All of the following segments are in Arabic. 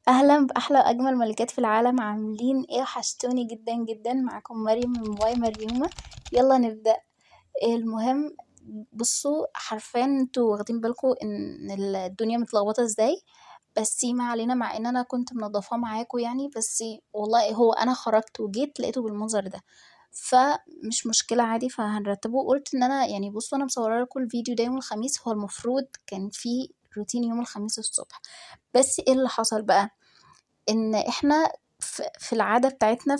أهلا بأحلى وأجمل ملكات في العالم، عاملين ايه؟ وحشتوني جدا جدا. معاكم مريم من باي مريومة. يلا نبدأ. المهم، بصوا حرفيا انتوا واخدين بالكم ان الدنيا متلخبطة ازاي، بس ما علينا. مع ان انا كنت منضفاه معاكم يعني، بس والله هو انا خرجت وجيت لقيته بالمنظر ده، فمش مشكلة عادي، فهنرتبه. قلت ان انا يعني بصوا انا مصوره لكم الفيديو ده يوم الخميس، هو المفروض كان في روتين يوم الخميس الصبح، بس ايه اللي حصل بقى؟ إن إحنا في العادة بتاعتنا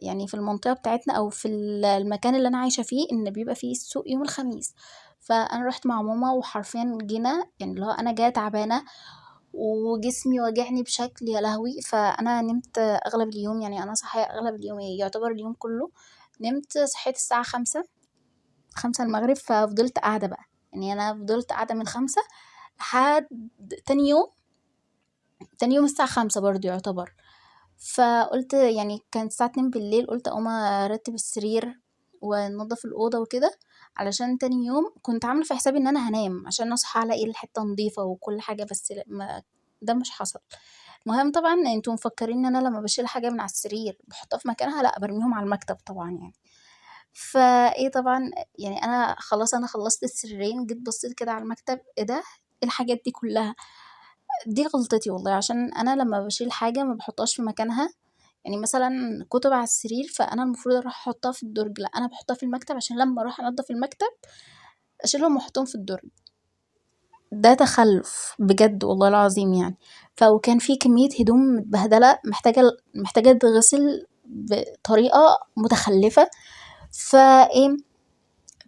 يعني في المنطقة بتاعتنا أو في المكان اللي أنا عايشة فيه، إن بيبقى فيه السوق يوم الخميس. فأنا رُحت مع ماما وحرفيًا جينا، يعني اللي هو أنا جاية تعبانة وجسمي واجعني بشكل يا لهوي! فأنا نمت أغلب اليوم، يعني أنا صاحية أغلب اليوم، يعتبر اليوم كله. نمت صحيت الساعة 05:00، 05:00 المغرب، ففضلت قاعدة بقى. يعني أنا فضلت قاعدة من 05:00 لحد تاني يوم، تاني يوم الساعة 05:00 برضه يعتبر. فقُلت يعني كانت الساعة 02:00، قُلت أقوم أرتّب السرير وأنضّف الأوضة وكده، علشان تاني يوم كنت عاملة في حسابي إن أنا هانام عشان أصحى ألاقي الحتّة نضيفة وكل حاجة، بس لأ، ما ده مش حصل. المهم طبعًا أنتم مفكّرين إن أنا لمّا باشيل حاجة من على السرير باحطها في مكانها، لأ، بارميهم على المكتب طبعًا يعني. فإيه طبعًا، يعني أنا خلاص أنا خلّصت السريرين، جيت بصّيت كده على المكتب، إيه ده! إيه الحاجات دي كلّها! دي غلطتي والله، عشان أنا لمّا باشيل حاجة ما باحطهاش في مكانها. يعني مثلًا كُتب على السرير، فأنا المفروض أروح أحطها في الدرج، لأ أنا باحطها في المكتب عشان لمّا أروح أنضف المكتب أشيلهم وأحطهم في الدرج. ده تخلُّف بجد والله العظيم يعني. وكان في كمية هدوم متبهدلة محتاجة تتغسل بطريقة متخلفة. فإيه،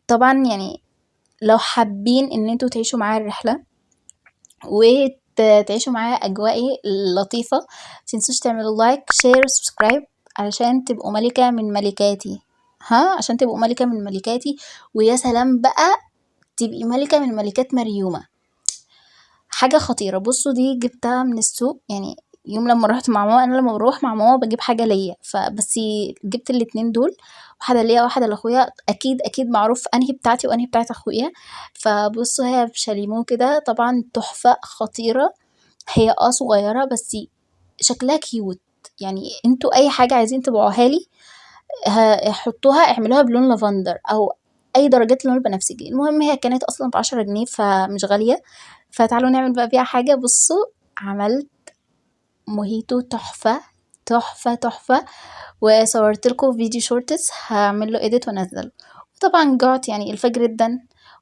طبعًا يعني لو حابين إن أنتم تعيشوا معايا الرحلة تعيشوا معايا أجواء لطيفة، متنسوش تعملوا لايك شير سبسكرايب علشان تبقوا ملكة من ملكاتي. ها، عشان تبقوا ملكة من ملكاتي. ويا سلام بقى تبقي ملكة من ملكات مريومة، حاجة خطيرة. بصوا دي جبتها من السوق، يعني يوم لما روحت مع ماما، انا لما بروح مع ماما بجيب حاجة ليا، فبس جبت الاتنين دول، واحدة ليا واحدة لاخويا. اكيد اكيد معروف انهي بتاعتي وانهي بتاعت اخويا. فبصوا هي بشاليمو كده، طبعا تحفة خطيرة. هي صغيرة بس شكلها كيوت. يعني انتوا اي حاجة عايزين تبيعوها لي حطوها، اعملوها بلون لافندر او اي درجات لون البنفسجي. المهم هي كانت اصلا ب10 جنيه فمش غالية. فتعالوا نعمل بقى بيها حاجة. بصوا، عملت موهيتو تحفة تحفة تحفة، وصورت لكم فيديو شورتس هعمل له edit وانزله. طبعا جعت، يعني الفجر ادن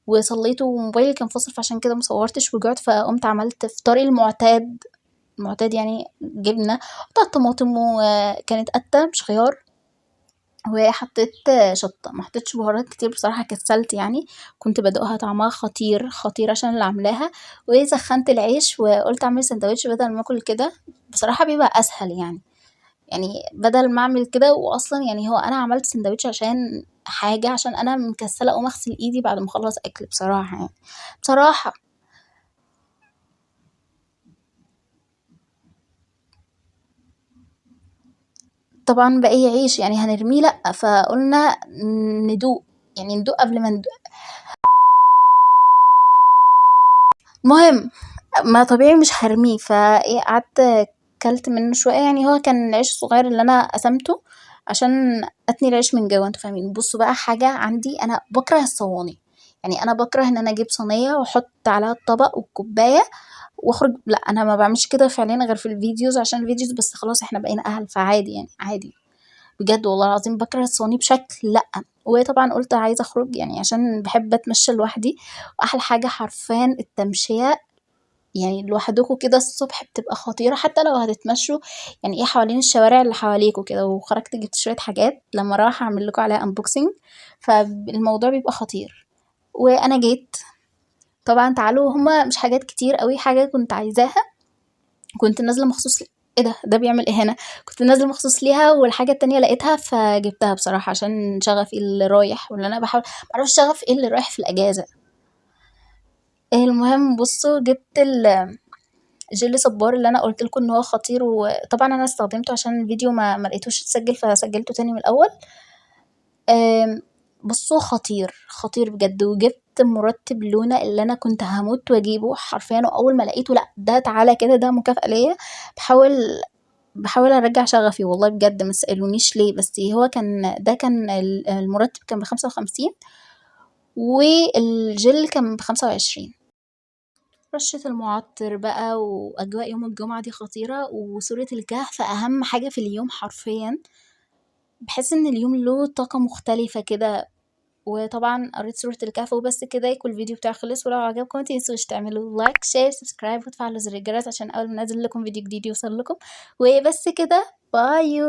وصليت وموبايلي كان فاصل، فعشان كده مصورتش وجعت، فقمت عملت فطاري المعتاد يعني جبنة وقطعت طماطم، وكانت قتة مش خيار، وحطيت شطة. ما حطيتش بهارات كتير بصراحة، كسلت يعني. كنت بادوقها طعمها خطير خطير عشان اللي عاملاها. وسخنت العيش وقلت اعمل سندوتش بدل ما اكل كده، بصراحة بيبقى اسهل يعني. يعني بدل ما اعمل كده، واصلا يعني هو انا عملت سندوتش عشان حاجة، عشان انا مكسلة اقوم اغسل ايدي بعد ما اخلص اكل بصراحة يعني. بصراحة طبعا باقي عيش يعني هنرميه؟ لأ، فقلنا ندوق، يعني ندوق قبل ما ندوق. المهم، ما طبيعي مش هارميه، فإيه قعدت كلت منه شوية. يعني هو كان العيش الصغير اللي أنا قسمته عشان أتني العيش من جوه، انتوا فاهمين. بصوا بقى حاجة عندي، أنا بكره الصواني. يعني أنا بكره إن أنا أجيب صينية وأحط عليها الطبق والكوباية واخرج. لا أنا ما بعملش كده فعليا غير في الفيديوز، عشان الفيديوز بس خلاص احنا بقينا أهل، فعادي يعني عادي. بجد والله العظيم باكره الصواني بشكل لأ. وطبعًا قُلت عايزة أخرج يعني عشان باحب أتمشى لوحدي، وأحلى حاجة حرفيًا التمشية، يعني لوحدكم كده الصبح بتبقى خطيرة. حتى لو هتتمشوا يعني إيه حوالين الشوارع اللي حواليكوا كده. وخرجت جبت شوية حاجات لمّا أروّح هاعمل لكم عليها unboxing، فالموضوع بيبقى خطير. وأنا جيت طبعًا، تعالوا هُم مش حاجات كتير أوي، حاجة كنت عايزاها، كنت نازلة مخصوص إيه ده بيعمل إيه هنا؟ كنت نازلة مخصوص ليها، والحاجة التانية لقيتها فجبتها بصراحة، عشان شغفي اللي رايح، واللي أنا باحاول ما اعرفش شغف إيه اللي رايح في الأجازة. المهم بصوا جبت الجل صبار اللي أنا قلت لكم إن هو خطير، وطبعًا أنا استخدمته عشان الفيديو ما لقيتوش اتسجل، فسجلته تاني من الأول. بصوا خطير خطير بجد. وجبت جبت مرتب لونا اللي انا كنت هموت واجيبه حرفيا، واول ما لقيته لا ده تعالى كده ده مكافأة ليا. بحاول بحاول ارجع شغفي والله بجد، ما تسألونيش ليه، بس هو كان المرتب كان ب55 والجل كان ب25. رشة المعطر بقى وأجواء يوم الجمعة دي خطيرة، وسورة الكهف أهم حاجة في اليوم حرفيا، بحس إن اليوم له طاقة مختلفة كده. وطبعا قريت سورة الكهف وبس كده يكون الفيديو بتاعي خلص، ولو عجبكم متنسوش تعملوا لايك شير سبسكرايب وتفعلوا زر الجرس عشان أول ما انزل لكم فيديو جديد يوصل لكم. وبس كده، باي.